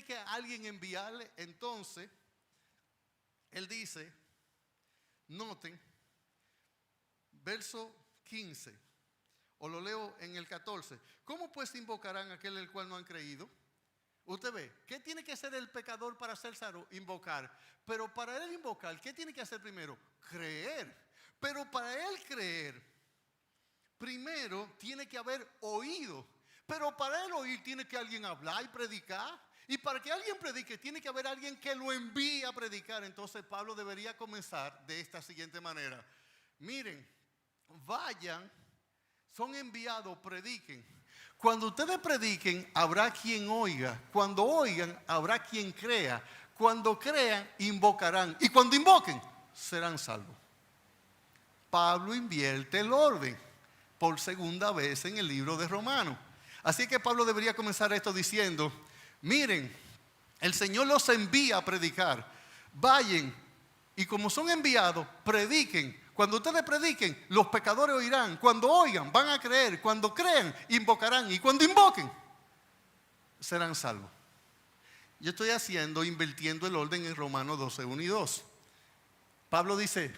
que alguien enviarle, entonces, él dice, noten, verso 15, o lo leo en el 14. ¿Cómo pues invocarán a aquel el cual no han creído? Usted ve, ¿qué tiene que hacer el pecador para ser salvo? Invocar. Pero para él invocar, ¿qué tiene que hacer primero? Creer. Pero para él creer, primero tiene que haber oído. Pero para él oír tiene que alguien hablar y predicar. Y para que alguien predique tiene que haber alguien que lo envíe a predicar. Entonces Pablo debería comenzar de esta siguiente manera. Miren, vayan, son enviados, prediquen. Cuando ustedes prediquen, habrá quien oiga. Cuando oigan, habrá quien crea. Cuando crean, invocarán. Y cuando invoquen, serán salvos. Pablo invierte el orden por segunda vez en el libro de Romanos. Así que Pablo debería comenzar esto diciendo, miren, el Señor los envía a predicar. Vayan y como son enviados, prediquen. Cuando ustedes prediquen, los pecadores oirán. Cuando oigan, van a creer. Cuando crean, invocarán. Y cuando invoquen, serán salvos. Yo estoy invirtiendo el orden en Romanos 12, 1 y 2. Pablo dice,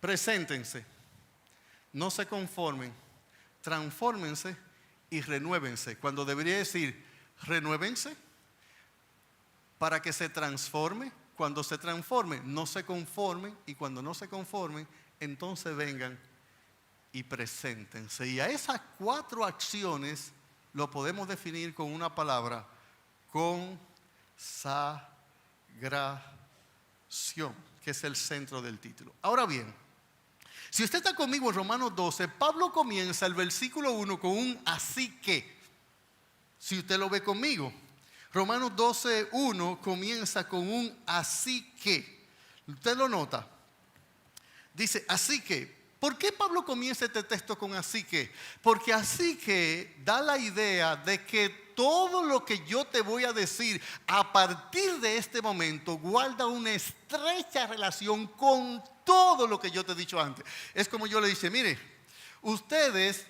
preséntense, no se conformen, transfórmense y renuévense. Cuando debería decir, renuévense para que se transforme. Cuando se transformen, no se conformen. Y cuando no se conformen, entonces vengan y preséntense. Y a esas 4 acciones lo podemos definir con una palabra: consagración, que es el centro del título. Ahora bien, si usted está conmigo en Romanos 12, Pablo comienza el versículo 1 con un así que. Si usted lo ve conmigo, Romanos 12, 1 comienza con un así que. ¿Usted lo nota? Dice, así que. ¿Por qué Pablo comienza este texto con así que? Porque así que da la idea de que todo lo que yo te voy a decir a partir de este momento guarda una estrecha relación con todo lo que yo te he dicho antes. Es como yo le dije, mire, ustedes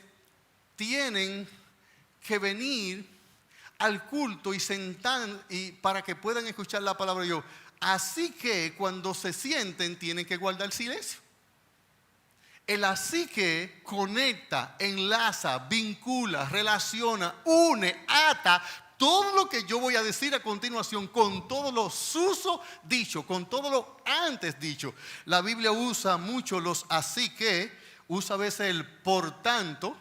tienen que venir al culto y sentar y para que puedan escuchar la palabra de Dios. Así que cuando se sienten tienen que guardar silencio. El así que conecta, enlaza, vincula, relaciona, une, ata todo lo que yo voy a decir a continuación con todo lo susodicho, con todo lo antes dicho. La Biblia usa mucho los así que, usa a veces el por tanto.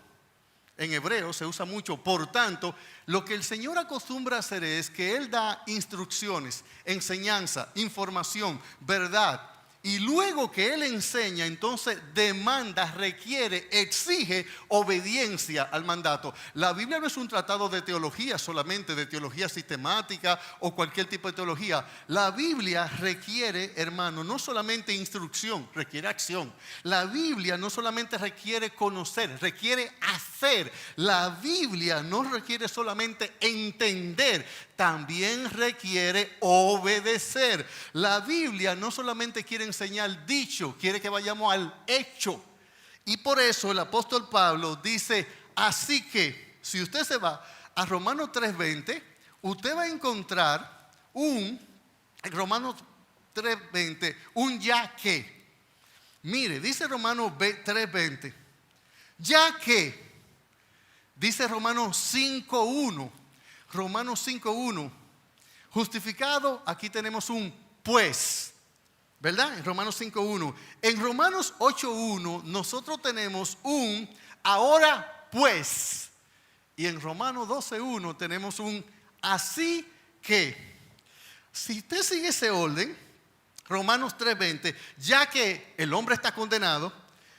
En hebreo se usa mucho, por tanto. Lo que el Señor acostumbra a hacer es que Él da instrucciones, enseñanza, información, verdad. Y luego que Él enseña, entonces demanda, requiere, exige obediencia al mandato. La Biblia no es un tratado de teología solamente, de teología sistemática o cualquier tipo de teología. La Biblia requiere, hermano, no solamente instrucción, requiere acción. La Biblia no solamente requiere conocer, requiere hacer. La Biblia no requiere solamente entender, también requiere obedecer. La Biblia no solamente quiere enseñar dicho, quiere que vayamos al hecho. Y por eso el apóstol Pablo dice, así que, si usted se va a Romanos 3:20, usted va a encontrar en Romanos 3:20, un ya que. Mire, dice Romanos 3:20, ya que, dice Romanos 5:1, Romanos 5:1, justificado, aquí tenemos un pues, ¿verdad? En Romanos 5:1. En Romanos 8:1 nosotros tenemos un ahora pues. Y en Romanos 12:1 tenemos un así que. Si usted sigue ese orden, Romanos 3:20, ya que el hombre está condenado,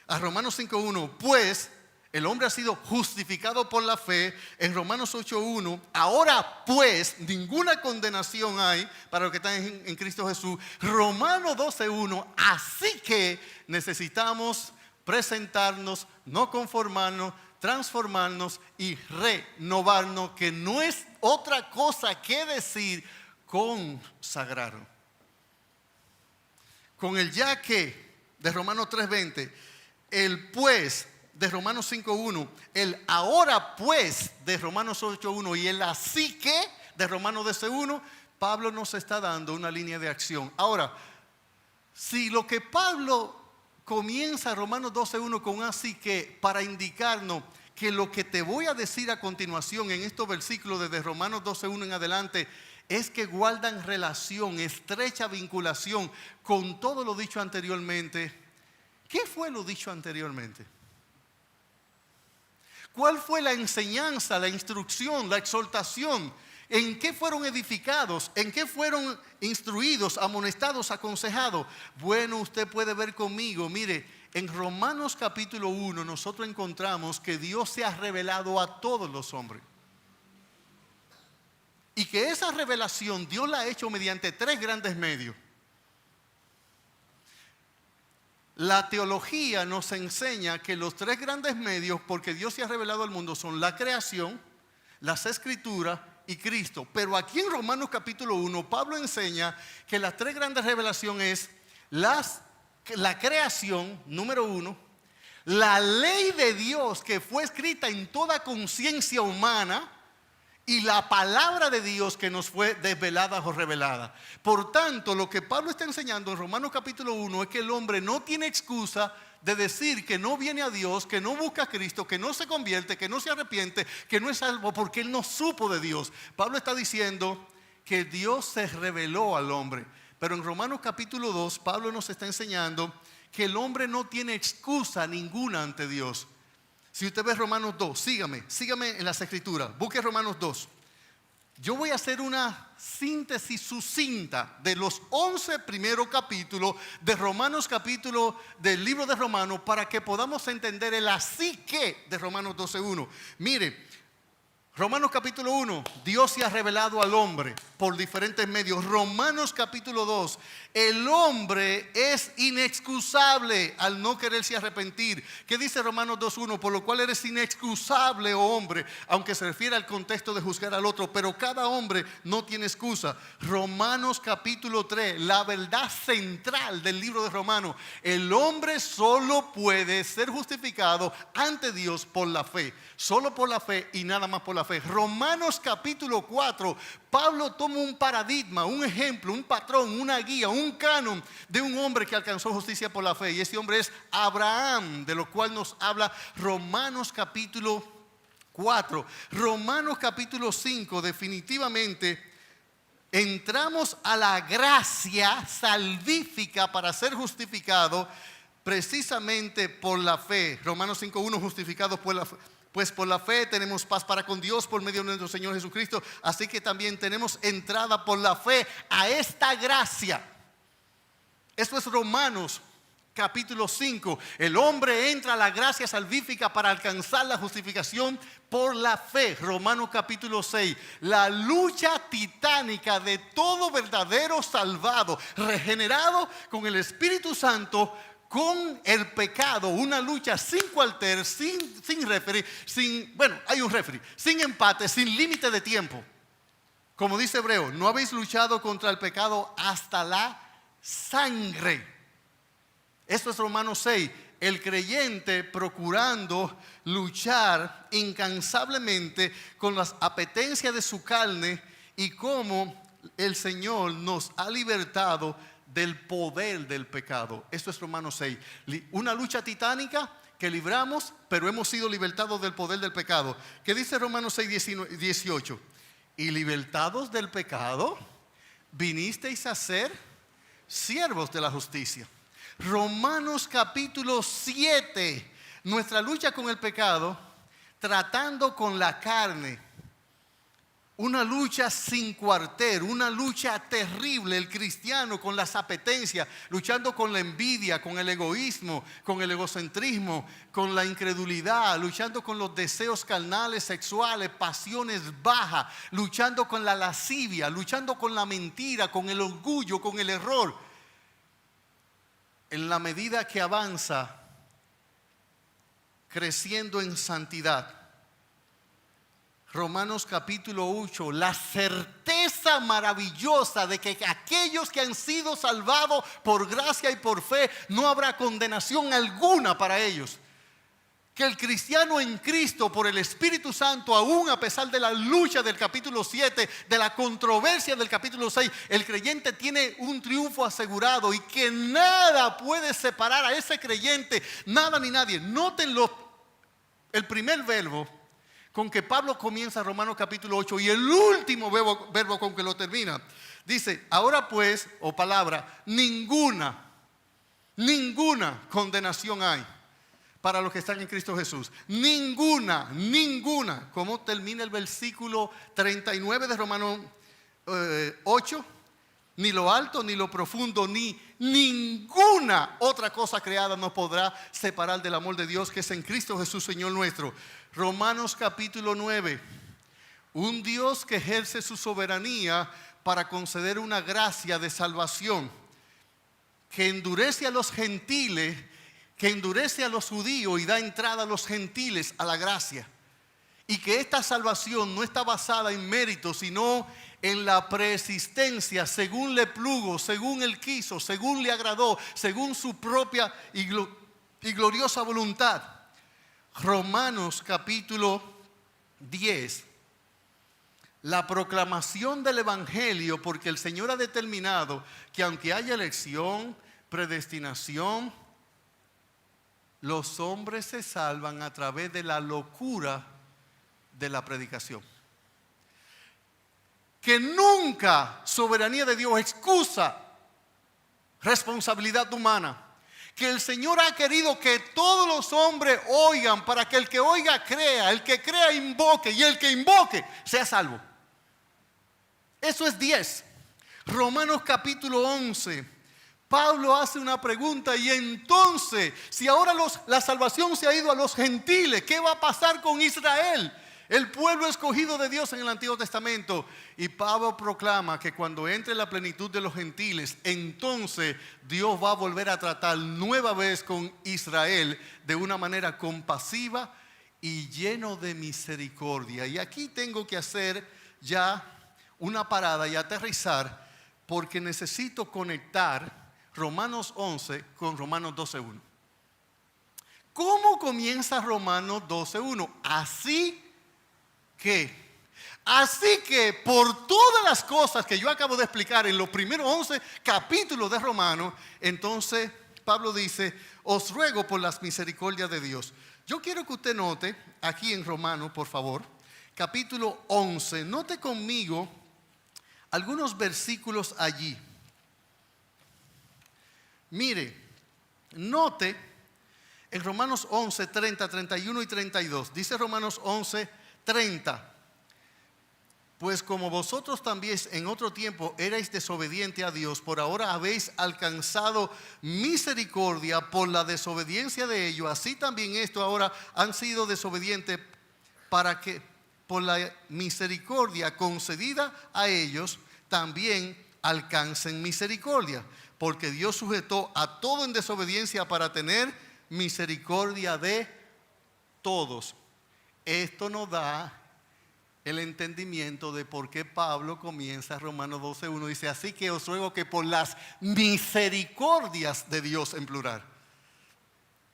a Romanos 5:1, pues el hombre ha sido justificado por la fe. En Romanos 8:1, ahora pues ninguna condenación hay para los que están en Cristo Jesús. Romanos 12:1, así que necesitamos presentarnos, no conformarnos, transformarnos y renovarnos, que no es otra cosa que decir consagrarnos. Con el ya que de Romanos 3:20, el pues de Romanos 5:1, el ahora pues de Romanos 8:1 y el así que de Romanos 12:1, Pablo nos está dando una línea de acción. Ahora, si lo que Pablo comienza Romanos 12:1 con así que, para indicarnos que lo que te voy a decir a continuación en estos versículos desde Romanos 12:1 en adelante es que guardan relación, estrecha vinculación con todo lo dicho anteriormente. ¿Qué fue lo dicho anteriormente? ¿Cuál fue la enseñanza, la instrucción, la exhortación? ¿En qué fueron edificados? ¿En qué fueron instruidos, amonestados, aconsejados? Bueno, usted puede ver conmigo, mire, en Romanos capítulo 1 nosotros encontramos que Dios se ha revelado a todos los hombres. Y que esa revelación Dios la ha hecho mediante 3 grandes medios. La teología nos enseña que los 3 grandes medios, porque Dios se ha revelado al mundo, son la creación, las escrituras y Cristo. Pero aquí en Romanos capítulo 1, Pablo enseña que las 3 grandes revelaciones es la creación, número 1, la ley de Dios que fue escrita en toda conciencia humana, y la palabra de Dios que nos fue desvelada o revelada. Por tanto, lo que Pablo está enseñando en Romanos capítulo 1 es que el hombre no tiene excusa de decir que no viene a Dios, que no busca a Cristo, que no se convierte, que no se arrepiente, que no es salvo porque él no supo de Dios. Pablo está diciendo que Dios se reveló al hombre. Pero en Romanos capítulo 2, Pablo nos está enseñando que el hombre no tiene excusa ninguna ante Dios. Si usted ve Romanos 2, sígame en las escrituras, busque Romanos 2. Yo voy a hacer una síntesis sucinta de los 11 primeros capítulos de Romanos capítulo del libro de Romanos para que podamos entender el así que de Romanos 12:1. Mire, Romanos capítulo 1, Dios se ha revelado al hombre por diferentes medios. Romanos capítulo 2, el hombre es inexcusable al no quererse arrepentir. ¿Qué dice Romanos 2:1? Por lo cual eres inexcusable, oh hombre, aunque se refiere al contexto de juzgar al otro, pero cada hombre no tiene excusa. Romanos capítulo 3, la verdad central del libro de Romanos: el hombre solo puede ser justificado ante Dios por la fe, solo por la fe y nada más por la fe. Romanos capítulo 4, Pablo toma un paradigma, un ejemplo, un patrón, una guía, un canon de un hombre que alcanzó justicia por la fe, y ese hombre es Abraham, de lo cual nos habla Romanos capítulo 4. Romanos capítulo 5, definitivamente entramos a la gracia salvífica para ser justificado precisamente por la fe. Romanos 5:1, justificados por la fe. Pues por la fe tenemos paz para con Dios por medio de nuestro Señor Jesucristo. Así que también tenemos entrada por la fe a esta gracia. Esto es Romanos capítulo 5. El hombre entra a la gracia salvífica para alcanzar la justificación por la fe. Romanos capítulo 6. La lucha titánica de todo verdadero salvado, regenerado con el Espíritu Santo, con el pecado, una lucha sin cuartel, sin referee, hay un referee, sin empate, sin límite de tiempo. Como dice Hebreo, no habéis luchado contra el pecado hasta la sangre. Esto es Romanos 6. El creyente procurando luchar incansablemente con las apetencias de su carne y cómo el Señor nos ha libertado del poder del pecado. Esto es Romanos 6. Una lucha titánica que libramos, pero hemos sido libertados del poder del pecado. ¿Qué dice Romanos 6:18? Y libertados del pecado, vinisteis a ser siervos de la justicia. Romanos capítulo 7. Nuestra lucha con el pecado, tratando con la carne. Una lucha sin cuartel, una lucha terrible. El cristiano con las apetencias, luchando con la envidia, con el egoísmo, con el egocentrismo, con la incredulidad, luchando con los deseos carnales, sexuales, pasiones bajas, luchando con la lascivia, luchando con la mentira, con el orgullo, con el error. En la medida que avanza, creciendo en santidad. Romanos capítulo 8, la certeza maravillosa de que aquellos que han sido salvados por gracia y por fe, no habrá condenación alguna para ellos. que el cristiano en Cristo por el Espíritu Santo, aún a pesar de la lucha del capítulo 7, de la controversia del capítulo 6, el creyente tiene un triunfo asegurado y que nada puede separar a ese creyente, nada ni nadie. Nótenlo, el primer verbo con que Pablo comienza Romanos capítulo 8 y el último verbo con que lo termina. Dice, ahora pues, o palabra, ninguna condenación hay para los que están en Cristo Jesús. Ninguna. ¿Cómo termina el versículo 39 de Romanos 8? Ni lo alto, ni lo profundo, ni ninguna otra cosa creada nos podrá separar del amor de Dios que es en Cristo Jesús, Señor nuestro. Romanos capítulo 9. Un Dios que ejerce su soberanía para conceder una gracia de salvación, que endurece a los gentiles, que endurece a los judíos y da entrada a los gentiles a la gracia. Y que esta salvación no está basada en méritos, sino en la preexistencia, según le plugo, según él quiso, según le agradó, según su propia y gloriosa voluntad. Romanos capítulo 10. La proclamación del Evangelio, porque el Señor ha determinado que aunque haya elección, predestinación, los hombres se salvan a través de la locura de la predicación. Que nunca soberanía de Dios excusa responsabilidad humana. Que el Señor ha querido que todos los hombres oigan para que el que oiga crea, el que crea invoque y el que invoque sea salvo. Eso es 10. Romanos capítulo 11. Pablo hace una pregunta y entonces, si ahora la salvación se ha ido a los gentiles, ¿qué va a pasar con Israel? El pueblo escogido de Dios en el Antiguo Testamento. Y Pablo proclama que cuando entre la plenitud de los gentiles, entonces Dios va a volver a tratar nueva vez con Israel de una manera compasiva y lleno de misericordia. Y aquí tengo que hacer ya una parada y aterrizar, porque necesito conectar Romanos 11 con Romanos 12.1. ¿Cómo comienza Romanos 12.1? Así que por todas las cosas que yo acabo de explicar en los primeros 11 capítulos de Romanos, entonces Pablo dice, os ruego por las misericordias de Dios. Yo quiero que usted note aquí en Romanos, por favor, capítulo 11, note conmigo algunos versículos allí. Mire, note en Romanos 11, 30, 31 y 32. Dice Romanos 11, 30. Pues como vosotros también en otro tiempo erais desobedientes a Dios, por ahora habéis alcanzado misericordia por la desobediencia de ellos, así también estos ahora han sido desobedientes para que por la misericordia concedida a ellos también alcancen misericordia. Porque Dios sujetó a todo en desobediencia para tener misericordia de todos. Esto nos da el entendimiento de por qué Pablo comienza Romanos 12.1. Dice, así que os ruego que por las misericordias de Dios en plural.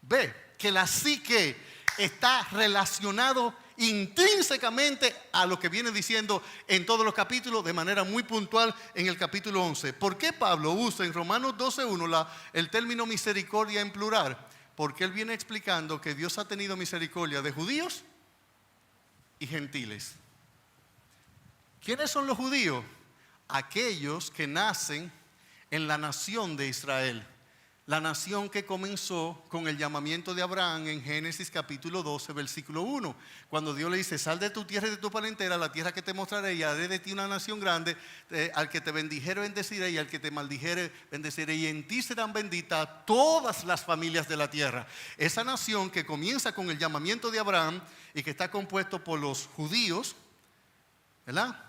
Ve que el así que está relacionado intrínsecamente a lo que viene diciendo en todos los capítulos, de manera muy puntual en el capítulo 11. ¿Por qué Pablo usa en Romanos 12.1 el término misericordia en plural? Porque él viene explicando que Dios ha tenido misericordia de judíos y gentiles. ¿Quiénes son los judíos? Aquellos que nacen en la nación de Israel. La nación que comenzó con el llamamiento de Abraham en Génesis capítulo 12, versículo 1. Cuando Dios le dice, sal de tu tierra y de tu parentela, la tierra que te mostraré, y haré de ti una nación grande. Al que te bendijere, bendeciré, y al que te maldijere, bendeciré. Y en ti serán benditas todas las familias de la tierra. Esa nación que comienza con el llamamiento de Abraham y que está compuesto por los judíos, ¿verdad?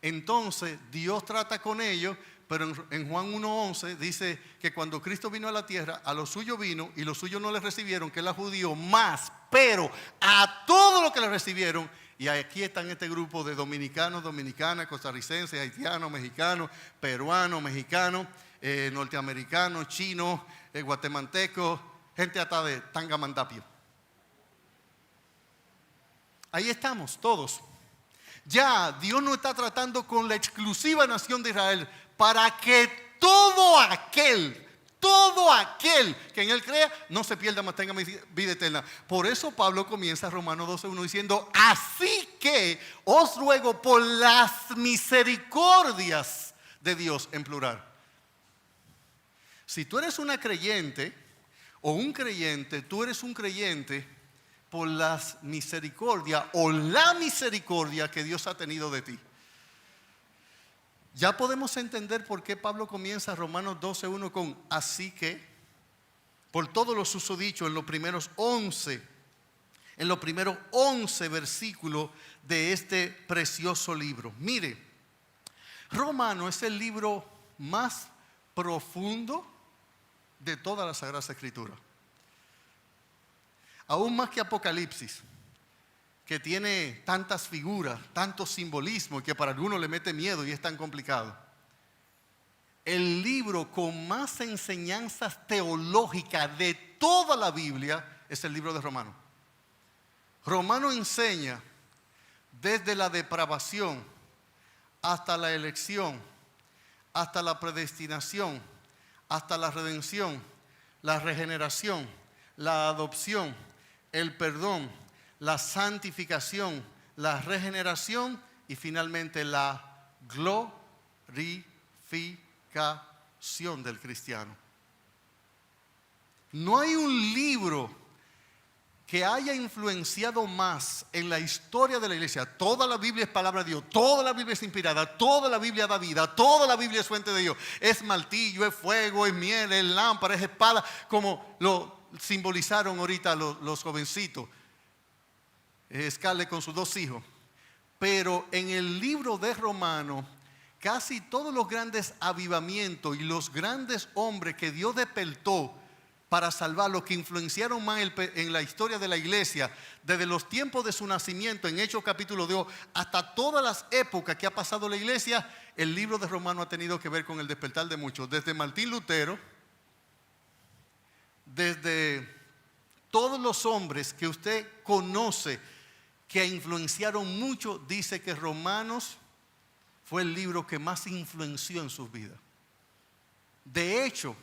Entonces Dios trata con ellos. Pero en Juan 1.11 dice que cuando Cristo vino a la tierra, a los suyos vino y los suyos no le recibieron, que él era judío, más, pero a todos los que le recibieron, y aquí están este grupo de dominicanos, dominicanas, costarricenses, haitianos, mexicanos, peruanos, mexicanos, norteamericanos, chinos, guatemaltecos, gente hasta de Tangamandapio. Ahí estamos todos. Ya Dios no está tratando con la exclusiva nación de Israel para que todo aquel que en Él crea no se pierda, mas tenga vida eterna. Por eso Pablo comienza Romanos 12:1 diciendo: así que os ruego por las misericordias de Dios, en plural. Si tú eres una creyente o un creyente, tú eres un creyente por las misericordias o la misericordia que Dios ha tenido de ti. Ya podemos entender por qué Pablo comienza Romanos 12:1 con así que, por todo lo susodicho en los primeros 11 versículos de este precioso libro. Mire, Romano es el libro más profundo de toda la Sagrada Escritura. Aún más que Apocalipsis, que tiene tantas figuras, tanto simbolismo, y que para algunos le mete miedo y es tan complicado. El libro con más enseñanzas teológicas de toda la Biblia es el libro de Romanos. Romano enseña desde la depravación hasta la elección, hasta la predestinación, hasta la redención, la regeneración, la adopción, el perdón, la santificación, la regeneración y finalmente la glorificación del cristiano. No hay un libro que haya influenciado más en la historia de la iglesia. Toda la Biblia es palabra de Dios, toda la Biblia es inspirada, toda la Biblia da vida, toda la Biblia es fuente de Dios. Es martillo, es fuego, es miel, es lámpara, es espada, como lo simbolizaron ahorita los jovencitos. Scarlett con sus 2 hijos. Pero en el libro de Romanos, casi todos los grandes avivamientos y los grandes hombres que Dios despertó para salvar, los que influenciaron más en la historia de la iglesia, desde los tiempos de su nacimiento, en Hechos capítulo 2, hasta todas las épocas que ha pasado la iglesia, el libro de Romanos ha tenido que ver con el despertar de muchos. Desde Martín Lutero, desde todos los hombres que usted conoce que influenciaron mucho, dice que Romanos fue el libro que más influenció en sus vidas. De hecho,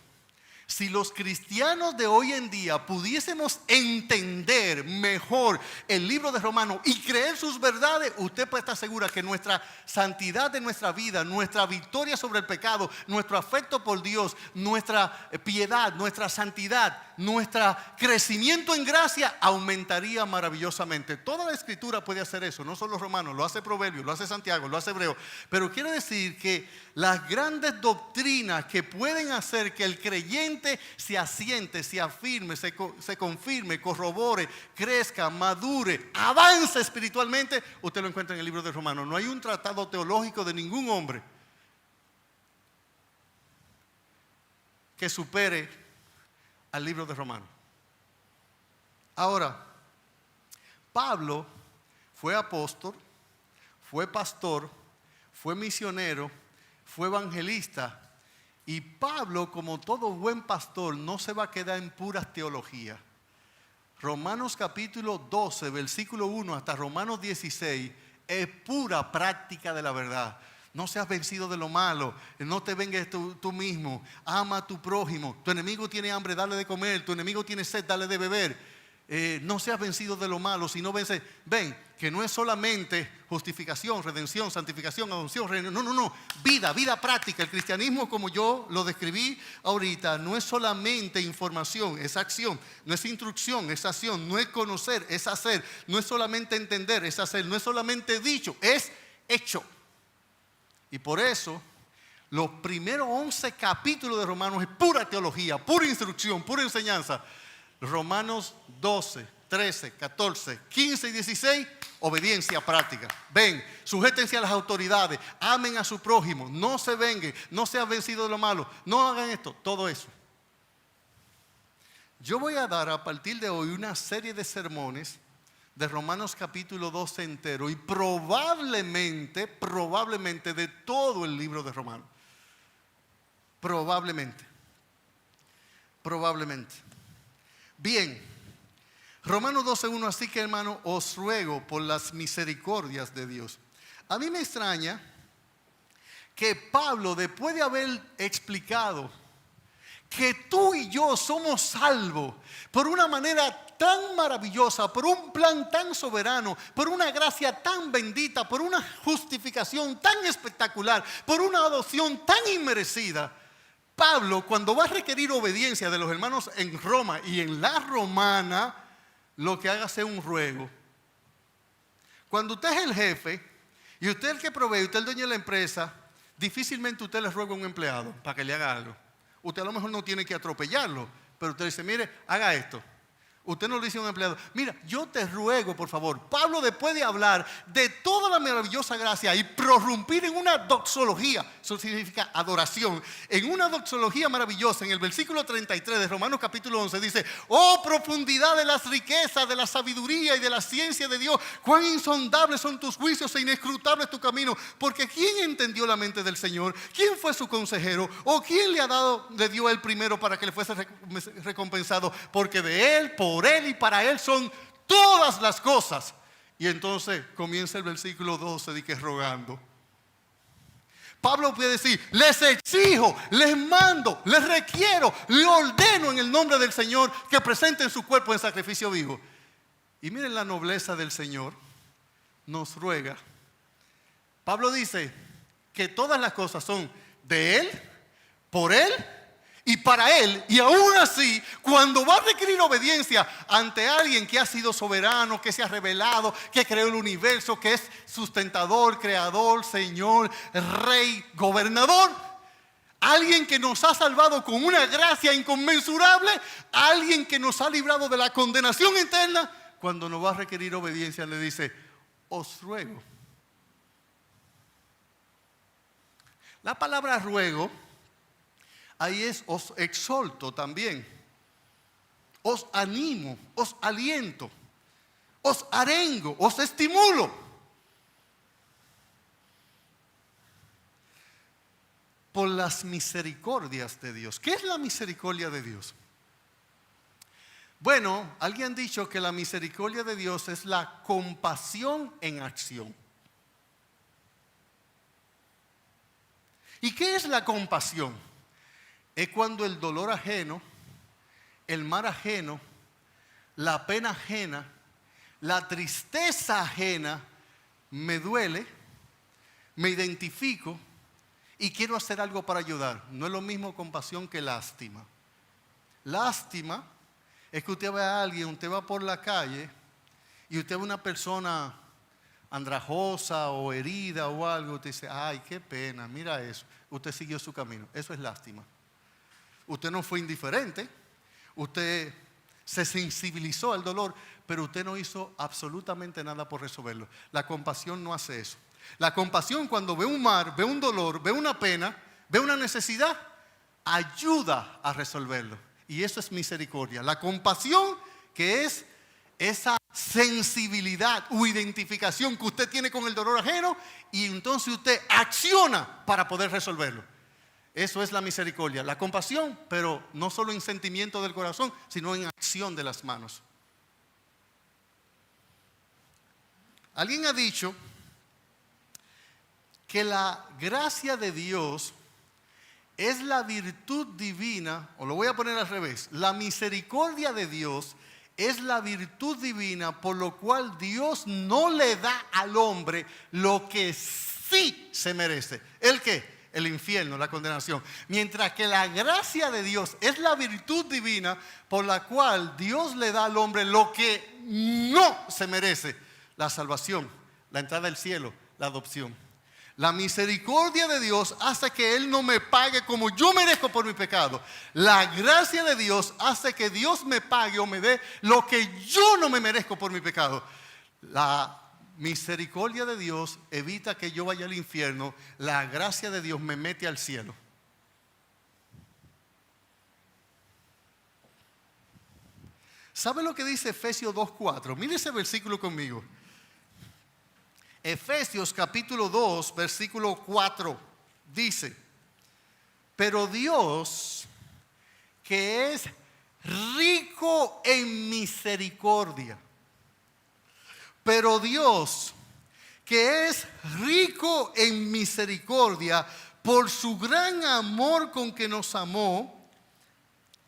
si los cristianos de hoy en día pudiésemos entender mejor el libro de Romanos y creer sus verdades, usted puede estar segura que nuestra santidad de nuestra vida, nuestra victoria sobre el pecado, nuestro afecto por Dios, nuestra piedad, nuestra santidad, nuestro crecimiento en gracia aumentaría maravillosamente. Toda la Escritura puede hacer eso, no solo Romanos, lo hace Proverbios, lo hace Santiago, lo hace Hebreo. Pero quiere decir que las grandes doctrinas que pueden hacer que el creyente se asiente, se afirme, se confirme, corrobore, crezca, madure, avance espiritualmente, usted lo encuentra en el libro de Romanos. No hay un tratado teológico de ningún hombre que supere al libro de Romanos. Ahora, Pablo fue apóstol, fue pastor, fue misionero, fue evangelista. Y Pablo, como todo buen pastor, no se va a quedar en puras teologías. Romanos capítulo 12, versículo 1 hasta Romanos 16 es pura práctica de la verdad. No seas vencido de lo malo, no te vengues tú mismo, ama a tu prójimo. Tu enemigo tiene hambre, dale de comer. Tu enemigo tiene sed, dale de beber. No seas vencido de lo malo, sino vence. Ven, que no es solamente justificación, redención, santificación, adopción, no, vida práctica. El cristianismo, como yo lo describí ahorita, no es solamente información, es acción. No es instrucción, es acción. No es conocer, es hacer. No es solamente entender, es hacer. No es solamente dicho, es hecho. Y por eso los primeros 11 capítulos de Romanos es pura teología, pura instrucción, pura enseñanza. Romanos 12, 13, 14, 15 y 16, obediencia práctica. Ven, sujétense a las autoridades, amen a su prójimo, no se venguen, no sean vencidos de lo malo, no hagan esto, todo eso. Yo voy a dar a partir de hoy una serie de sermones de Romanos capítulo 12 entero y probablemente de todo el libro de Romanos. Probablemente. Bien, Romanos 12:1, así que hermano, os ruego por las misericordias de Dios. A mí me extraña que Pablo, después de haber explicado que tú y yo somos salvos por una manera tan maravillosa, por un plan tan soberano, por una gracia tan bendita, por una justificación tan espectacular, por una adopción tan inmerecida, Pablo, cuando va a requerir obediencia de los hermanos en Roma y en la romana, lo que haga es un ruego. Cuando usted es el jefe y usted es el que provee, usted es el dueño de la empresa, difícilmente usted le ruega a un empleado para que le haga algo. Usted a lo mejor no tiene que atropellarlo, pero usted dice, mire, haga esto. Usted no le dice a un empleado, mira, yo te ruego por favor. Pablo, después de hablar de toda la maravillosa gracia y prorrumpir en una doxología, eso significa adoración, en una doxología maravillosa, en el versículo 33 de Romanos capítulo 11 dice, oh profundidad de las riquezas, de la sabiduría y de la ciencia de Dios, cuán insondables son tus juicios e inescrutable es tu camino, porque ¿quién entendió la mente del Señor? ¿Quién fue su consejero? ¿O quién le dio el primero para que le fuese recompensado? Porque de él, por él y para él son todas las cosas. Y entonces comienza el versículo 12 de que rogando. Pablo puede decir, les exijo, les mando, les requiero, les ordeno en el nombre del Señor que presenten su cuerpo en sacrificio vivo. Y miren la nobleza del Señor, nos ruega. Pablo dice que todas las cosas son de él, por él y para él, y aún así, cuando va a requerir obediencia ante alguien que ha sido soberano, que se ha revelado, que creó el universo, que es sustentador, creador, Señor, Rey, gobernador, alguien que nos ha salvado con una gracia inconmensurable, alguien que nos ha librado de la condenación eterna, cuando nos va a requerir obediencia le dice, os ruego. La palabra ruego ahí es os exhorto también, os animo, os aliento, os arengo, os estimulo. Por las misericordias de Dios. ¿Qué es la misericordia de Dios? Bueno, alguien ha dicho que la misericordia de Dios es la compasión en acción. ¿Y qué es la compasión? Es cuando el dolor ajeno, el mal ajeno, la pena ajena, la tristeza ajena me duele, me identifico y quiero hacer algo para ayudar. No es lo mismo compasión que lástima. Lástima es que usted ve a alguien, usted va por la calle y usted ve una persona andrajosa o herida o algo, usted dice, ay, qué pena, mira eso. Usted siguió su camino. Eso es lástima. Usted no fue indiferente, usted se sensibilizó al dolor, pero usted no hizo absolutamente nada por resolverlo. La compasión no hace eso. La compasión, cuando ve un mal, ve un dolor, ve una pena, ve una necesidad, ayuda a resolverlo. Y eso es misericordia. La compasión, que es esa sensibilidad o identificación que usted tiene con el dolor ajeno, y entonces usted acciona para poder resolverlo. Eso es la misericordia, la compasión, pero no solo en sentimiento del corazón, sino en acción de las manos. Alguien ha dicho que la gracia de Dios es la virtud divina, o lo voy a poner al revés, la misericordia de Dios es la virtud divina por lo cual Dios no le da al hombre lo que sí se merece. ¿El qué? El infierno, la condenación. Mientras que la gracia de Dios es la virtud divina por la cual Dios le da al hombre lo que no se merece: la salvación, la entrada al cielo, la adopción. La misericordia de Dios hace que Él no me pague como yo merezco por mi pecado. La gracia de Dios hace que Dios me pague o me dé lo que yo no me merezco por mi pecado. La misericordia de Dios evita que yo vaya al infierno. La gracia de Dios me mete al cielo. ¿Sabe lo que dice Efesios 2:4? Mire ese versículo conmigo. Efesios capítulo 2, versículo 4 dice: pero Dios, que es rico en misericordia. Pero Dios, que es rico en misericordia, por su gran amor con que nos amó,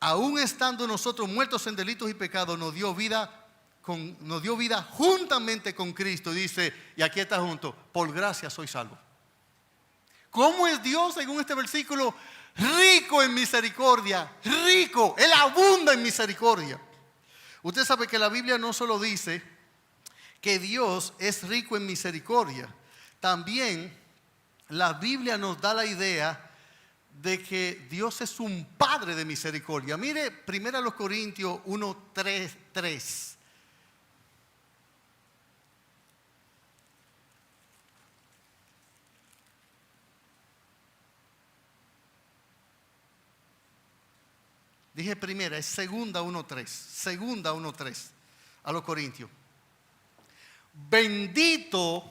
aun estando nosotros muertos en delitos y pecados, nos dio vida juntamente con Cristo. Dice, y aquí está junto, por gracia soy salvo. ¿Cómo es Dios según este versículo? Rico en misericordia, rico, Él abunda en misericordia. Usted sabe que la Biblia no solo dice que Dios es rico en misericordia, también la Biblia nos da la idea de que Dios es un Padre de misericordia. Mire 1 Corintios 1:3. Dije primera, es segunda 1:3. Segunda 1:3 a los Corintios. Bendito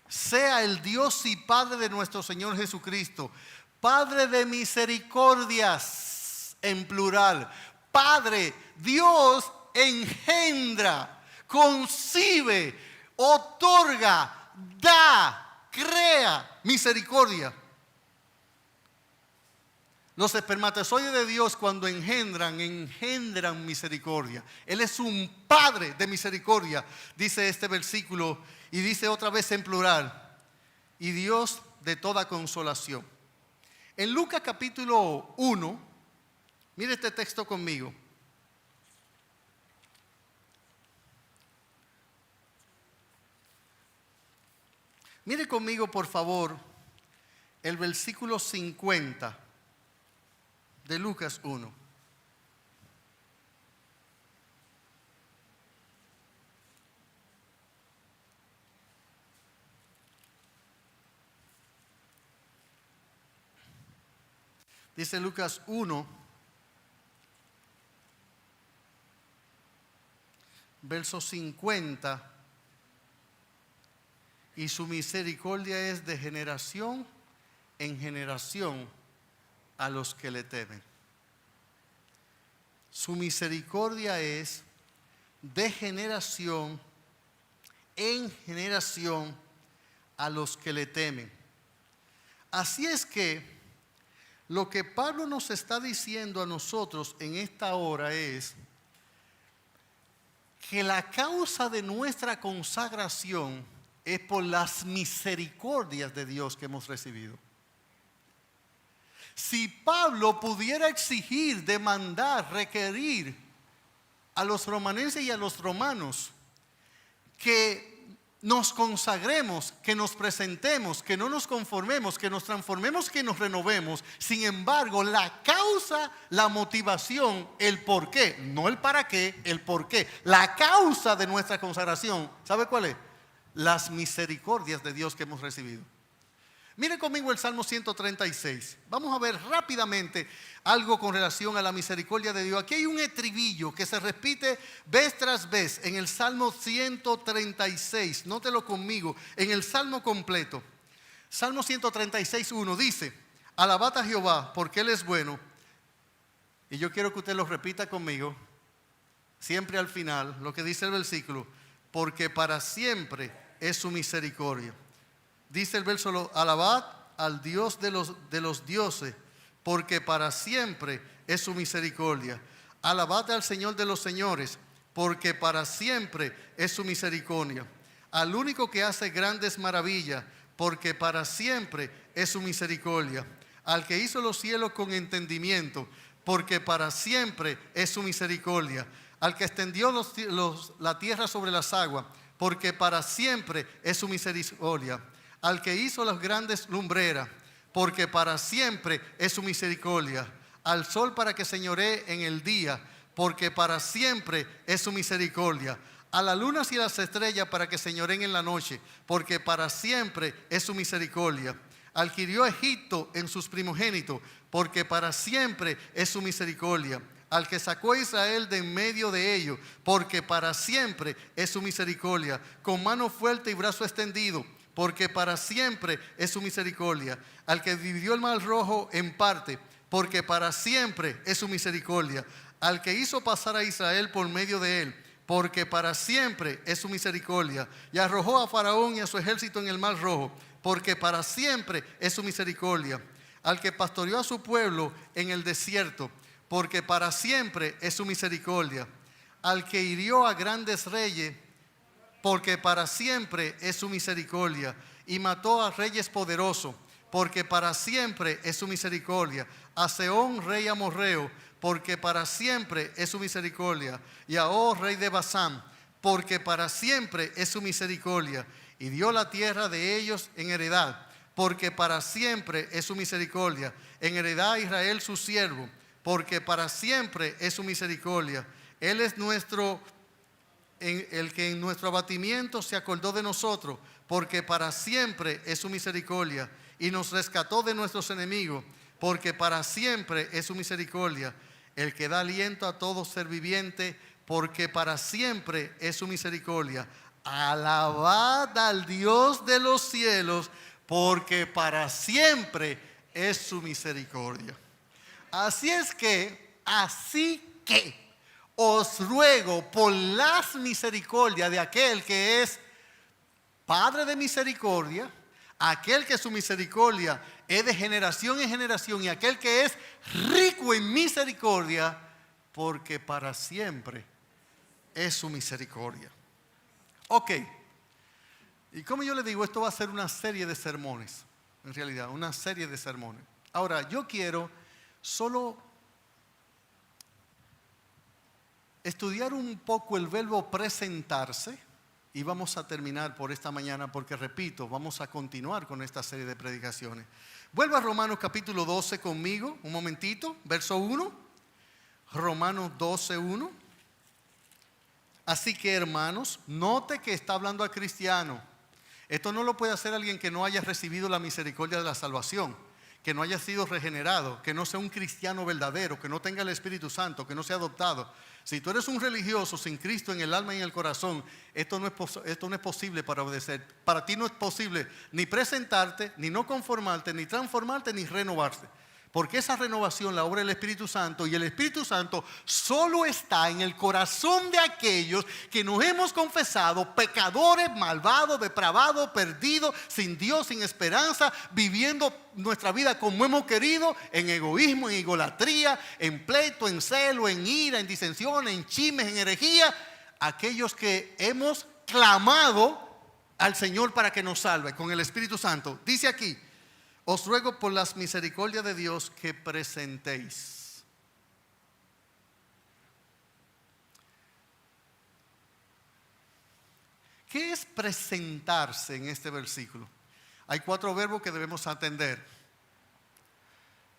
sea el Dios y Padre de nuestro Señor Jesucristo, Padre de misericordias en plural. Padre, Dios engendra, concibe, otorga, da, crea misericordia. Los espermatozoides de Dios cuando engendran misericordia. Él es un Padre de misericordia, dice este versículo, y dice otra vez en plural, y Dios de toda consolación. En Lucas capítulo 1, mire este texto conmigo. Mire conmigo por favor el versículo 50. De Lucas 1. Dice Lucas 1, verso 50. Y su misericordia es de generación en generación a los que le temen. Su misericordia es de generación en generación a los que le temen. Así es que lo que Pablo nos está diciendo a nosotros en esta hora es que la causa de nuestra consagración es por las misericordias de Dios que hemos recibido. Si Pablo pudiera exigir, demandar, requerir a los romanenses y a los romanos que nos consagremos, que nos presentemos, que no nos conformemos, que nos transformemos, que nos renovemos, sin embargo, la causa, la motivación, el por qué, no el para qué, el por qué, la causa de nuestra consagración, ¿sabe cuál es? Las misericordias de Dios que hemos recibido. Mire conmigo el Salmo 136. Vamos a ver rápidamente algo con relación a la misericordia de Dios. Aquí hay un estribillo que se repite vez tras vez en el Salmo 136. Nótelo conmigo, en el Salmo completo. Salmo 136:1 dice: alabad a Jehová porque Él es bueno. Y yo quiero que usted lo repita conmigo, siempre al final, lo que dice el versículo: porque para siempre es su misericordia. Dice el verso: alabad al Dios de los dioses, porque para siempre es su misericordia. Alabad al Señor de los señores, porque para siempre es su misericordia. Al único que hace grandes maravillas, porque para siempre es su misericordia. Al que hizo los cielos con entendimiento, porque para siempre es su misericordia. Al que extendió la tierra sobre las aguas, porque para siempre es su misericordia. Al que hizo las grandes lumbreras, porque para siempre es su misericordia. Al sol para que señoree en el día, porque para siempre es su misericordia. A las lunas y las estrellas para que señoreen en la noche, porque para siempre es su misericordia. Al que hirió a Egipto en sus primogénitos, porque para siempre es su misericordia. Al que sacó a Israel de en medio de ellos, porque para siempre es su misericordia. Con mano fuerte y brazo extendido, porque para siempre es su misericordia. Al que dividió el mar rojo en parte, porque para siempre es su misericordia. Al que hizo pasar a Israel por medio de él, porque para siempre es su misericordia. Y arrojó a Faraón y a su ejército en el mar rojo, porque para siempre es su misericordia. Al que pastoreó a su pueblo en el desierto, porque para siempre es su misericordia. Al que hirió a grandes reyes, porque para siempre es su misericordia. Y mató a reyes poderosos, porque para siempre es su misericordia. A Sehón, rey amorreo, porque para siempre es su misericordia. Y a Og, rey de Basán, porque para siempre es su misericordia. Y dio la tierra de ellos en heredad, porque para siempre es su misericordia. En heredad a Israel su siervo, porque para siempre es su misericordia. Él es el que en nuestro abatimiento se acordó de nosotros, porque para siempre es su misericordia. Y nos rescató de nuestros enemigos, porque para siempre es su misericordia. El que da aliento a todo ser viviente, porque para siempre es su misericordia. Alabad al Dios de los cielos, porque para siempre es su misericordia. Así que os ruego por las misericordias de aquel que es Padre de misericordia, aquel que su misericordia es de generación en generación, y aquel que es rico en misericordia, porque para siempre es su misericordia. Ok, y como yo le digo, esto va a ser una serie de sermones, en realidad, una serie de sermones. Ahora, yo quiero solo estudiar un poco el verbo presentarse, y vamos a terminar por esta mañana, porque repito, vamos a continuar con esta serie de predicaciones. Vuelva a Romanos capítulo 12 conmigo, un momentito, verso 1. Romanos 12, 1. Así que, hermanos, note que está hablando a cristianos. Esto no lo puede hacer alguien que no haya recibido la misericordia de la salvación, que no haya sido regenerado, que no sea un cristiano verdadero, que no tenga el Espíritu Santo, que no sea adoptado. Si tú eres un religioso sin Cristo en el alma y en el corazón, esto no es posible para obedecer. Para ti no es posible ni presentarte, ni no conformarte, ni transformarte, ni renovarte. Porque esa renovación la obra el Espíritu Santo, y el Espíritu Santo solo está en el corazón de aquellos que nos hemos confesado pecadores, malvados, depravados, perdidos, sin Dios, sin esperanza, viviendo nuestra vida como hemos querido, en egoísmo, en idolatría, en pleito, en celo, en ira, en disensión, en chismes, en herejía. Aquellos que hemos clamado al Señor para que nos salve con el Espíritu Santo. Dice aquí: os ruego por las misericordias de Dios que presentéis. ¿Qué es presentarse en este versículo? Hay 4 verbos que debemos atender: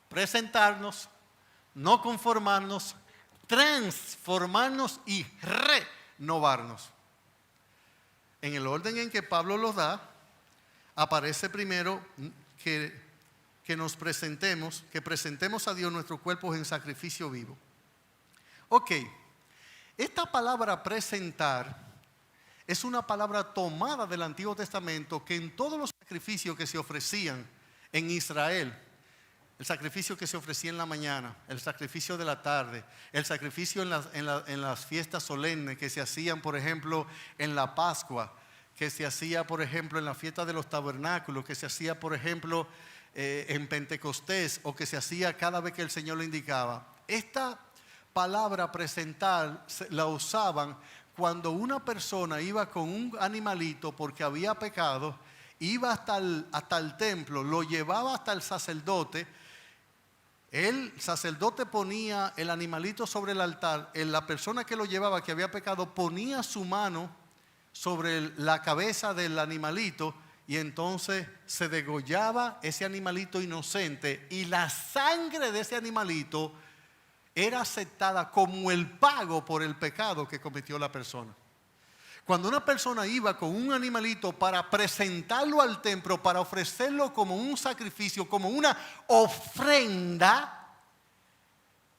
presentarnos, no conformarnos, transformarnos y renovarnos. En el orden en que Pablo los da, aparece primero que nos presentemos, que presentemos a Dios nuestros cuerpos en sacrificio vivo. Ok, esta palabra presentar es una palabra tomada del Antiguo Testamento, que en todos los sacrificios que se ofrecían en Israel, el sacrificio que se ofrecía en la mañana, el sacrificio de la tarde, el sacrificio en las fiestas solemnes que se hacían, por ejemplo, en la Pascua, que se hacía, por ejemplo, en la fiesta de los tabernáculos, que se hacía, por ejemplo, en Pentecostés, o que se hacía cada vez que el Señor lo indicaba. Esta palabra presentar la usaban cuando una persona iba con un animalito porque había pecado, iba hasta el templo, lo llevaba hasta el sacerdote. El sacerdote ponía el animalito sobre el altar. La persona que lo llevaba, que había pecado, ponía su mano sobre la cabeza del animalito, y entonces se degollaba ese animalito inocente, y la sangre de ese animalito era aceptada como el pago por el pecado que cometió la persona. Cuando una persona iba con un animalito para presentarlo al templo, para ofrecerlo como un sacrificio, como una ofrenda,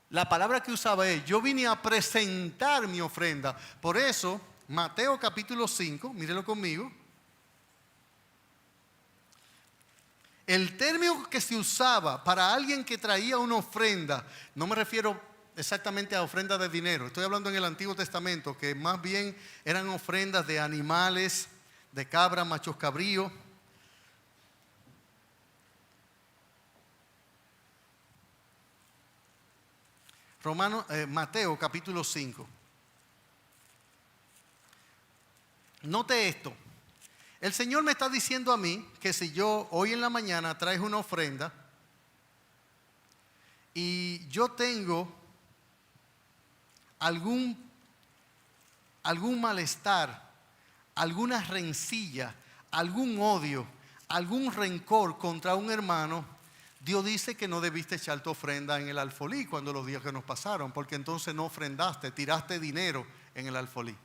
la palabra que usaba es: yo vine a presentar mi ofrenda. Por eso Mateo capítulo 5, mírelo conmigo. El término que se usaba para alguien que traía una ofrenda, no me refiero exactamente a ofrenda de dinero, estoy hablando en el Antiguo Testamento, que más bien eran ofrendas de animales, de cabras, machos cabríos. Mateo capítulo 5. Note esto. El Señor me está diciendo a mí que si yo hoy en la mañana traes una ofrenda y yo tengo algún malestar, alguna rencilla, algún odio, algún rencor contra un hermano, Dios dice que no debiste echar tu ofrenda en el alfolí cuando los días que nos pasaron, porque entonces no ofrendaste, tiraste dinero en el alfolí.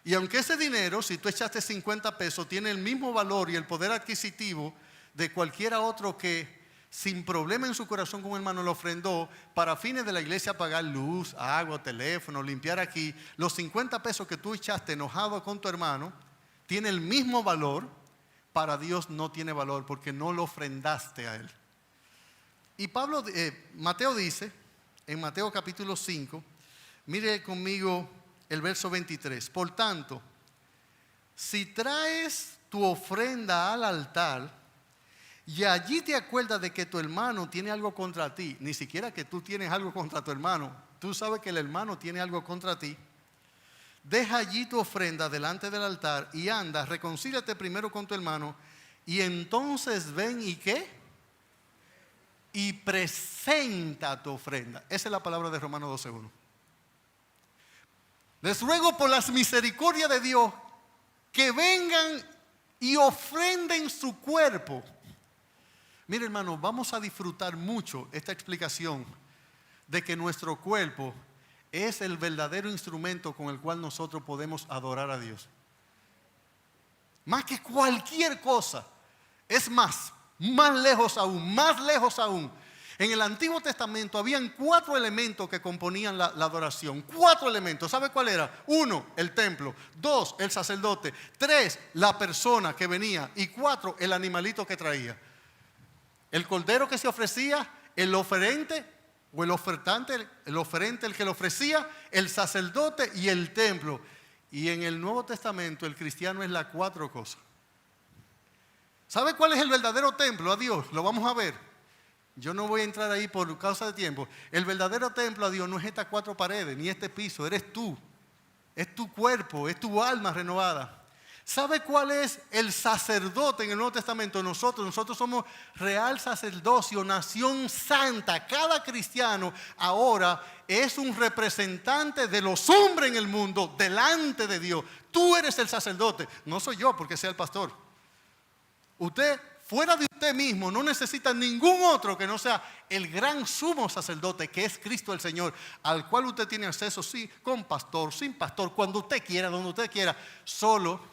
Y aunque ese dinero, si tú echaste 50 pesos, tiene el mismo valor y el poder adquisitivo de cualquiera otro que sin problema en su corazón como hermano lo ofrendó para fines de la iglesia, pagar luz, agua, teléfono, limpiar aquí, los 50 pesos que tú echaste enojado con tu hermano, tiene el mismo valor, para Dios no tiene valor porque no lo ofrendaste a Él. Y Mateo dice, en Mateo capítulo 5, mire conmigo el verso 23. Por tanto, si traes tu ofrenda al altar y allí te acuerdas de que tu hermano tiene algo contra ti, ni siquiera que tú tienes algo contra tu hermano, tú sabes que el hermano tiene algo contra ti, deja allí tu ofrenda delante del altar y anda, reconcíliate primero con tu hermano y entonces ven y ¿qué? Y presenta tu ofrenda. Esa es la palabra de Romanos 12:1. Les ruego por las misericordias de Dios que vengan y ofrenden su cuerpo. Mire, hermano, vamos a disfrutar mucho esta explicación de que nuestro cuerpo es el verdadero instrumento con el cual nosotros podemos adorar a Dios. Más que cualquier cosa. Es más lejos aún. En el Antiguo Testamento habían 4 elementos que componían la adoración. 4 elementos. ¿Sabe cuál era? 1, el templo. 2, el sacerdote. 3, la persona que venía. Y 4, el animalito que traía. El cordero que se ofrecía, el oferente o el ofertante, el oferente el que lo ofrecía, el sacerdote y el templo. Y en el Nuevo Testamento el cristiano es las 4 cosas. ¿Sabe cuál es el verdadero templo a Dios? Lo vamos a ver. Yo no voy a entrar ahí por causa de tiempo. El verdadero templo a Dios no es estas 4 paredes, ni este piso, eres tú. Es tu cuerpo, es tu alma renovada. ¿Sabe cuál es el sacerdote en el Nuevo Testamento? Nosotros somos real sacerdocio, nación santa. Cada cristiano ahora es un representante de los hombres en el mundo delante de Dios. Tú eres el sacerdote, no soy yo porque sea el pastor. Usted, fuera de usted mismo, no necesita ningún otro que no sea el gran sumo sacerdote que es Cristo el Señor, al cual usted tiene acceso, sí, con pastor, sin pastor, cuando usted quiera, donde usted quiera. Solo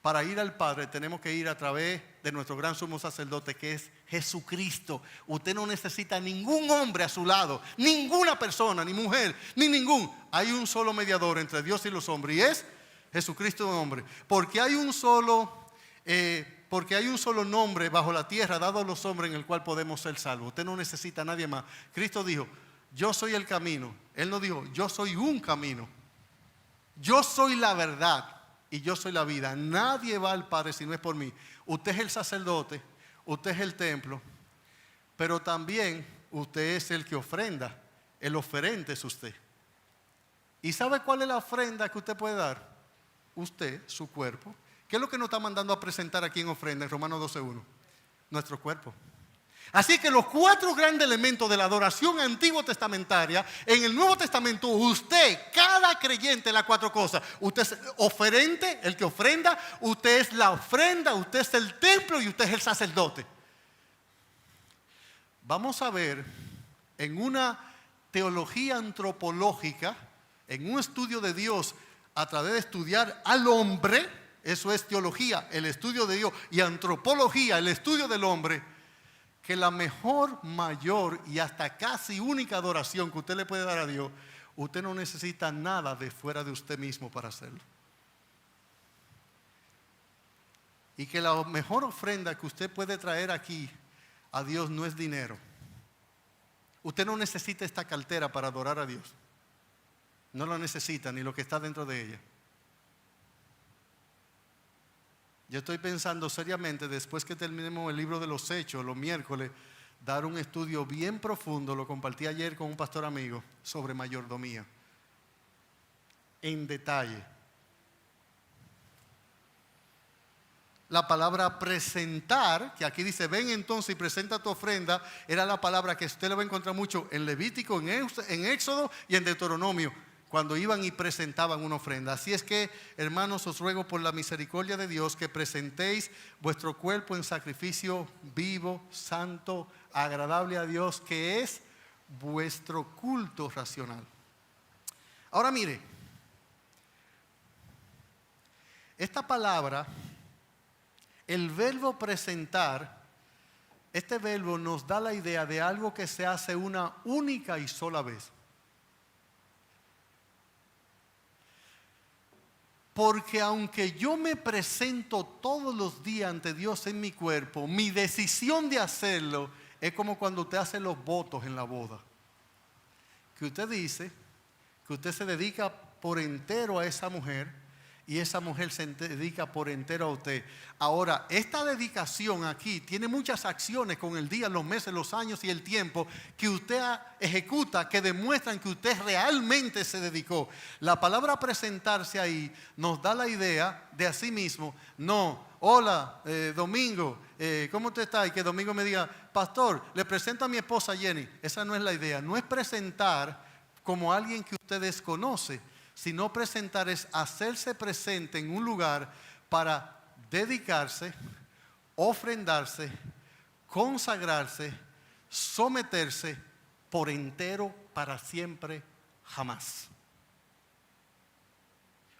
para ir al Padre tenemos que ir a través de nuestro gran sumo sacerdote que es Jesucristo. Usted no necesita ningún hombre a su lado, ninguna persona, ni mujer, ni ningún. Hay un solo mediador entre Dios y los hombres y es Jesucristo hombre. Porque hay un solo nombre bajo la tierra dado a los hombres en el cual podemos ser salvos. Usted no necesita a nadie más. Cristo dijo, yo soy el camino. Él no dijo, yo soy un camino. Yo soy la verdad y yo soy la vida. Nadie va al Padre si no es por mí. Usted es el sacerdote, usted es el templo, pero también usted es el que ofrenda. El oferente es usted. ¿Y sabe cuál es la ofrenda que usted puede dar? Usted, su cuerpo. ¿Qué es lo que nos está mandando a presentar aquí en ofrenda en Romanos 12:1? Nuestro cuerpo. Así que los 4 grandes elementos de la adoración antiguo testamentaria, en el Nuevo Testamento, usted, cada creyente, las 4 cosas. Usted es oferente, el que ofrenda, usted es la ofrenda, usted es el templo y usted es el sacerdote. Vamos a ver en una teología antropológica, en un estudio de Dios a través de estudiar al hombre. Eso es teología, el estudio de Dios, y antropología, el estudio del hombre, que la mejor, mayor y hasta casi única adoración que usted le puede dar a Dios, usted no necesita nada de fuera de usted mismo para hacerlo. y que la mejor ofrenda que usted puede traer aquí a Dios no es dinero. Usted no necesita esta cartera para adorar a Dios. No la necesita, ni lo que está dentro de ella. Yo estoy pensando seriamente, después que terminemos el libro de los Hechos, los miércoles, dar un estudio bien profundo, lo compartí ayer con un pastor amigo, sobre mayordomía. En detalle. La palabra presentar, que aquí dice, ven entonces y presenta tu ofrenda, era la palabra que usted le va a encontrar mucho en Levítico, en Éxodo y en Deuteronomio, cuando iban y presentaban una ofrenda. Así es que, hermanos, os ruego por la misericordia de Dios que presentéis vuestro cuerpo en sacrificio vivo, santo, agradable a Dios, que es vuestro culto racional. Ahora mire, esta palabra, el verbo presentar, este verbo nos da la idea de algo que se hace una única y sola vez. Porque aunque yo me presento todos los días ante Dios en mi cuerpo, mi decisión de hacerlo es como cuando usted hace los votos en la boda. Que usted dice que usted se dedica por entero a esa mujer y esa mujer se dedica por entero a usted. Ahora, esta dedicación aquí tiene muchas acciones con el día, los meses, los años y el tiempo que usted ejecuta, que demuestran que usted realmente se dedicó. La palabra presentarse ahí nos da la idea de a sí mismo. No, hola, Domingo, ¿cómo usted está? Y que Domingo me diga, pastor, le presento a mi esposa Jenny. Esa no es la idea. No es presentar como alguien que usted desconoce, sino presentar es hacerse presente en un lugar para dedicarse, ofrendarse, consagrarse, someterse por entero, para siempre, jamás.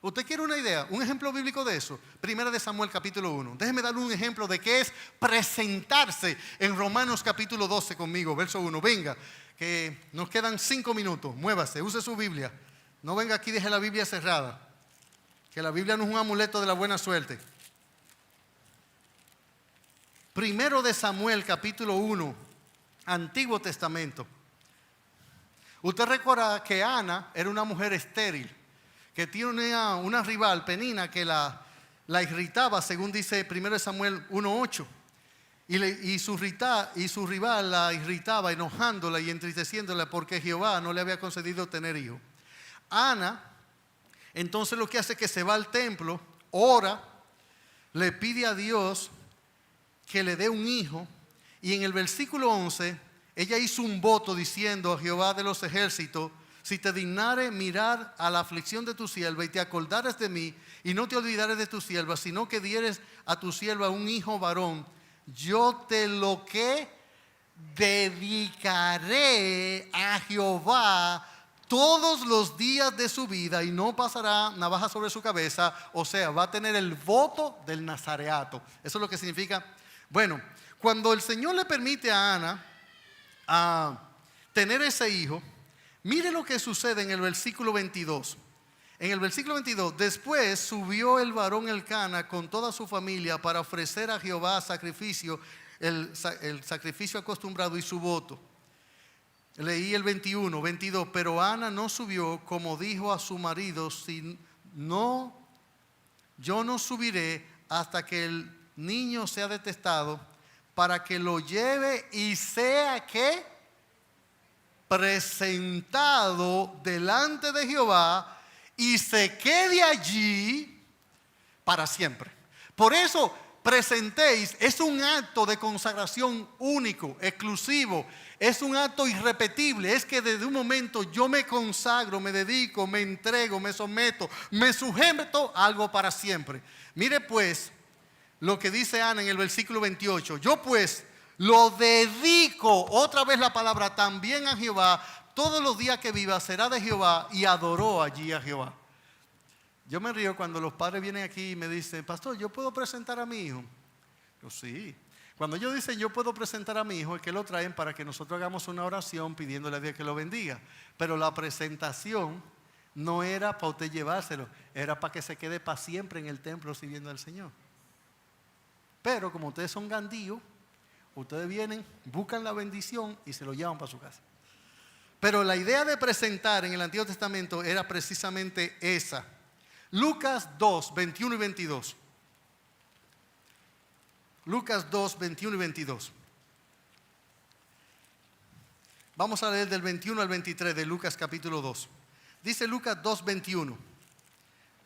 ¿Usted quiere una idea? Un ejemplo bíblico de eso. Primera de Samuel capítulo 1. Déjeme darle un ejemplo de qué es presentarse en Romanos capítulo 12 conmigo, verso 1. Venga, que nos quedan 5 minutos. Muévase, use su Biblia. No venga aquí y deje la Biblia cerrada. Que la Biblia no es un amuleto de la buena suerte. Primero de Samuel capítulo 1, Antiguo Testamento. Usted recuerda que Ana era una mujer estéril, que tiene una rival, Penina, que la irritaba, según dice 1 Samuel 1:8. Y su rival la irritaba, enojándola y entristeciéndola porque Jehová no le había concedido tener hijo. Ana, entonces lo que hace es que se va al templo, ora, le pide a Dios que le dé un hijo, y en el versículo 11, ella hizo un voto diciendo a Jehová de los ejércitos, si te dignares mirar a la aflicción de tu sierva y te acordares de mí, y no te olvidares de tu sierva, sino que dieres a tu sierva un hijo varón, yo te lo que dedicaré a Jehová todos los días de su vida y no pasará navaja sobre su cabeza. O sea, va a tener el voto del nazareato. Eso es lo que significa. Bueno, cuando el Señor le permite a Ana tener ese hijo, mire lo que sucede en el versículo 22. En el versículo 22, después subió el varón Elcana con toda su familia para ofrecer a Jehová sacrificio, el sacrificio acostumbrado y su voto. Leí el 21, 22, pero Ana no subió como dijo a su marido, yo no subiré hasta que el niño sea detestado, para que lo lleve y sea que presentado delante de Jehová y se quede allí para siempre. Por eso presentéis es un acto de consagración único, exclusivo. Es un acto irrepetible. Es que desde un momento yo me consagro, me dedico, me entrego, me someto, me sujeto a algo para siempre. Mire pues lo que dice Ana en el versículo 28. Yo pues lo dedico, otra vez la palabra, también a Jehová. Todos los días que viva será de Jehová, y adoró allí a Jehová. Yo me río cuando los padres vienen aquí y me dicen, pastor, ¿yo puedo presentar a mi hijo? Yo sí. Cuando ellos dicen yo puedo presentar a mi hijo, es que lo traen para que nosotros hagamos una oración pidiéndole a Dios que lo bendiga. Pero la presentación no era para usted llevárselo, era para que se quede para siempre en el templo sirviendo al Señor. Pero como ustedes son gandíos, ustedes vienen, buscan la bendición y se lo llevan para su casa. Pero la idea de presentar en el Antiguo Testamento era precisamente esa. Lucas 2, 21 y 22. Lucas 2, 21 y 22. Vamos a leer del 21 al 23 de Lucas capítulo 2. Dice Lucas 2, 21.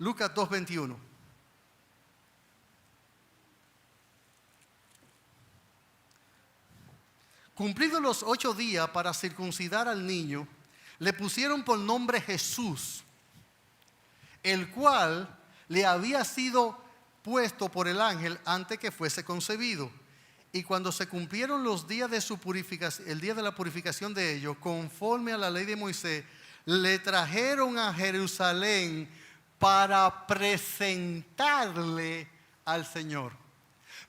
Lucas 2, 21. Cumplidos los 8 días para circuncidar al niño, le pusieron por nombre Jesús, el cual le había sido puesto por el ángel antes que fuese concebido. Y cuando se cumplieron los días de su purificación, el día de la purificación de ellos, conforme a la ley de Moisés, le trajeron a Jerusalén para presentarle al Señor.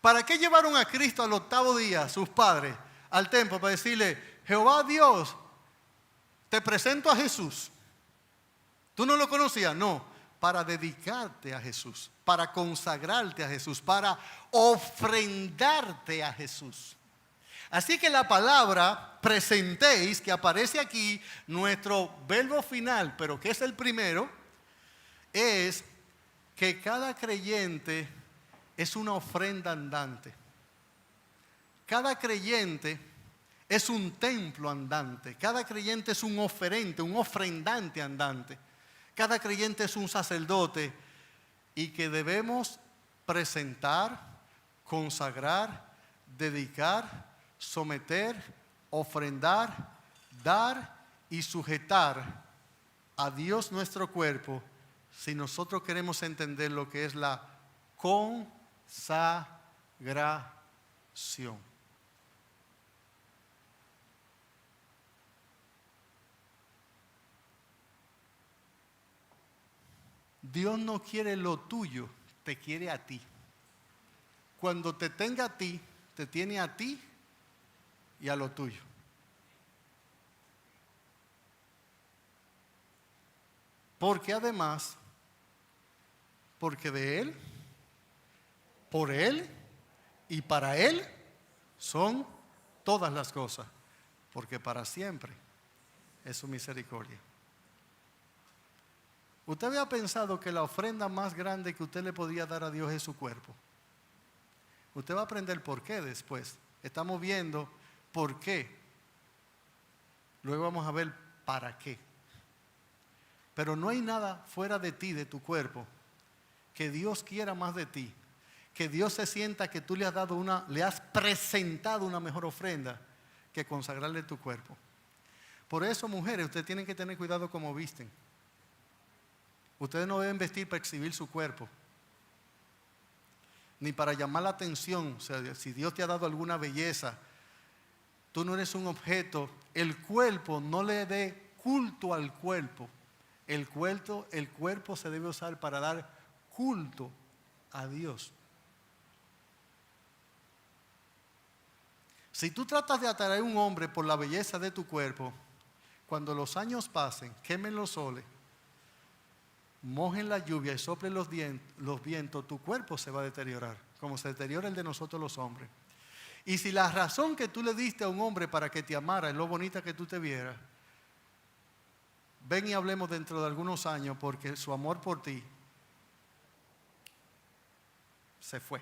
¿Para qué llevaron a Cristo al 8º día sus padres al templo? Para decirle: Jehová Dios, te presento a Jesús. ¿Tú no lo conocías? No, para dedicarte a Jesús, para consagrarte a Jesús, para ofrendarte a Jesús. Así que la palabra presentéis, que aparece aquí, nuestro verbo final, pero que es el primero, es que cada creyente es una ofrenda andante. Cada creyente es un templo andante. Cada creyente es un oferente, un ofrendante andante. Cada creyente es un sacerdote y que debemos presentar, consagrar, dedicar, someter, ofrendar, dar y sujetar a Dios nuestro cuerpo si nosotros queremos entender lo que es la consagración. Dios no quiere lo tuyo, te quiere a ti. Cuando te tenga a ti, te tiene a ti y a lo tuyo. Porque además, porque de Él, por Él y para Él son todas las cosas. Porque para siempre es su misericordia. ¿Usted había pensado que la ofrenda más grande que usted le podía dar a Dios es su cuerpo? Usted va a aprender por qué después. Estamos viendo por qué. Luego vamos a ver para qué. Pero no hay nada fuera de ti, de tu cuerpo, que Dios quiera más de ti. Que Dios se sienta que tú le has presentado una mejor ofrenda que consagrarle tu cuerpo. Por eso, mujeres, ustedes tienen que tener cuidado cómo visten. Ustedes no deben vestir para exhibir su cuerpo, ni para llamar la atención. O sea, si Dios te ha dado alguna belleza, tú no eres un objeto. El cuerpo, no le dé culto al cuerpo. El cuerpo se debe usar para dar culto a Dios. Si tú tratas de atraer a un hombre por la belleza de tu cuerpo, cuando los años pasen, quemen los soles, mojen la lluvia y soplen los vientos, tu cuerpo se va a deteriorar, como se deteriora el de nosotros los hombres. Y si la razón que tú le diste a un hombre para que te amara es lo bonita que tú te vieras, ven y hablemos dentro de algunos años, porque su amor por ti se fue.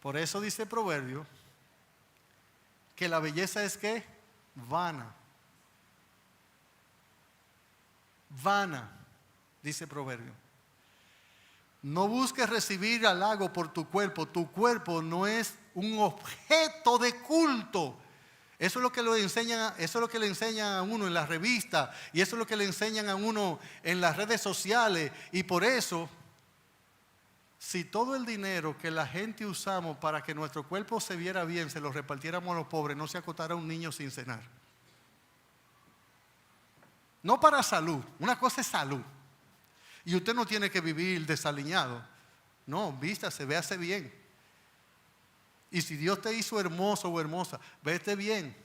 Por eso dice Proverbio que la belleza es ¿qué? Vana. Vana, dice Proverbio. No busques recibir halago por tu cuerpo. Tu cuerpo no es un objeto de culto. Eso es lo que le enseñan a uno en las revistas, y eso es lo que le enseñan a uno en las redes sociales. Y por eso, si todo el dinero que la gente usamos para que nuestro cuerpo se viera bien, se lo repartiéramos a los pobres, no se acotara un niño sin cenar. No para salud, una cosa es salud. Y usted no tiene que vivir desaliñado. No, vístase, véase bien. Y si Dios te hizo hermoso o hermosa, vete bien.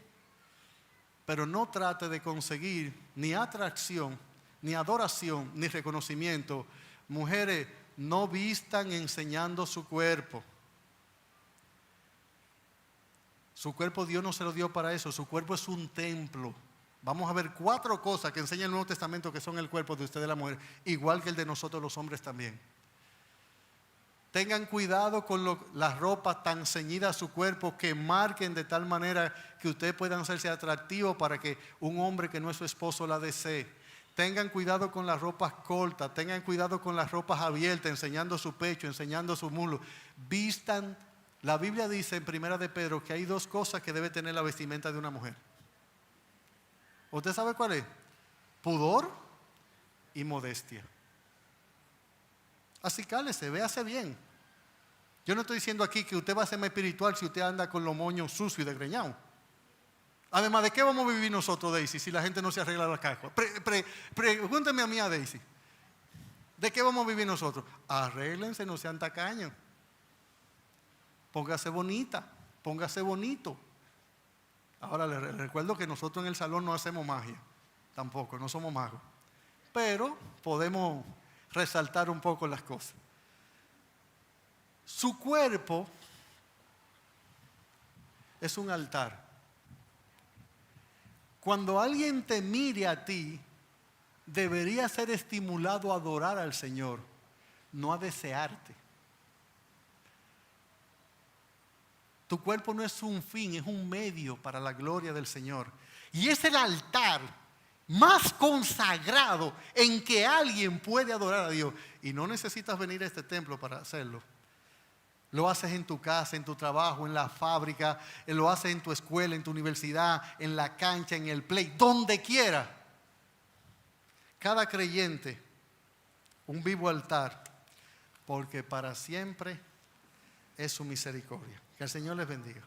Pero no trate de conseguir ni atracción, ni adoración, ni reconocimiento. Mujeres, no vistan enseñando su cuerpo. Su cuerpo Dios no se lo dio para eso, su cuerpo es un templo. Vamos a ver 4 cosas que enseña el Nuevo Testamento que son el cuerpo de ustedes la mujer, igual que el de nosotros los hombres también. Tengan cuidado con las ropas tan ceñidas a su cuerpo que marquen de tal manera que ustedes puedan hacerse atractivos para que un hombre que no es su esposo la desee. Tengan cuidado con las ropas cortas, tengan cuidado con las ropas abiertas, enseñando su pecho, enseñando su muslo. Vistan, la Biblia dice en 1 de Pedro que hay 2 cosas que debe tener la vestimenta de una mujer. ¿Usted sabe cuál es? Pudor y modestia. Así cálese, véase bien. Yo no estoy diciendo aquí que usted va a ser más espiritual si usted anda con los moños sucios y desgreñados. Además, ¿de qué vamos a vivir nosotros, Daisy, si la gente no se arregla la caja? Pregúnteme a mí, a Daisy. ¿De qué vamos a vivir nosotros? Arréglense, no sean tacaños. Póngase bonita, póngase bonito. Ahora les recuerdo que nosotros en el salón no hacemos magia. Tampoco, no somos magos. Pero podemos resaltar un poco las cosas. Su cuerpo es un altar. Cuando alguien te mire a ti, debería ser estimulado a adorar al Señor, no a desearte. Tu cuerpo no es un fin, es un medio para la gloria del Señor. Y es el altar más consagrado en que alguien puede adorar a Dios. Y no necesitas venir a este templo para hacerlo. Lo haces en tu casa, en tu trabajo, en la fábrica, lo haces en tu escuela, en tu universidad, en la cancha, en el play, donde quiera. Cada creyente, un vivo altar, porque para siempre es su misericordia. Que el Señor les bendiga.